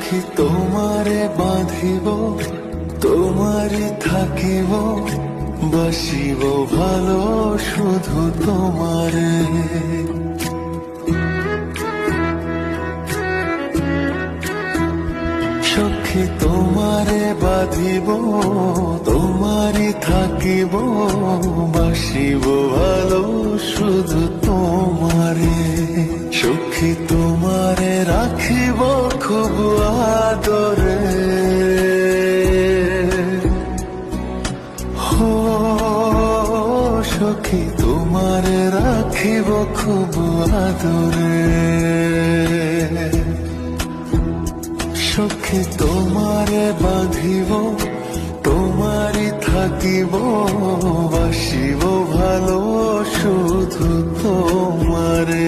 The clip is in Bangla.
সখী তোমারে বাঁধিব, তোমারই থাকিব, বাসিব ভালো শুধু তোমারে। সখী তোমারে বাঁধিব, তোমারই থাকিব, বাসিব ভালো শুধু তোমারে। সখী তোমারে রাখিব খুব আদরে, হো সখী তোমারে রাখিব খুব আদরে। সখী তোমারে বাঁধিব, তোমারই থাকিব, বাসিব ভালো শুধু তোমারে।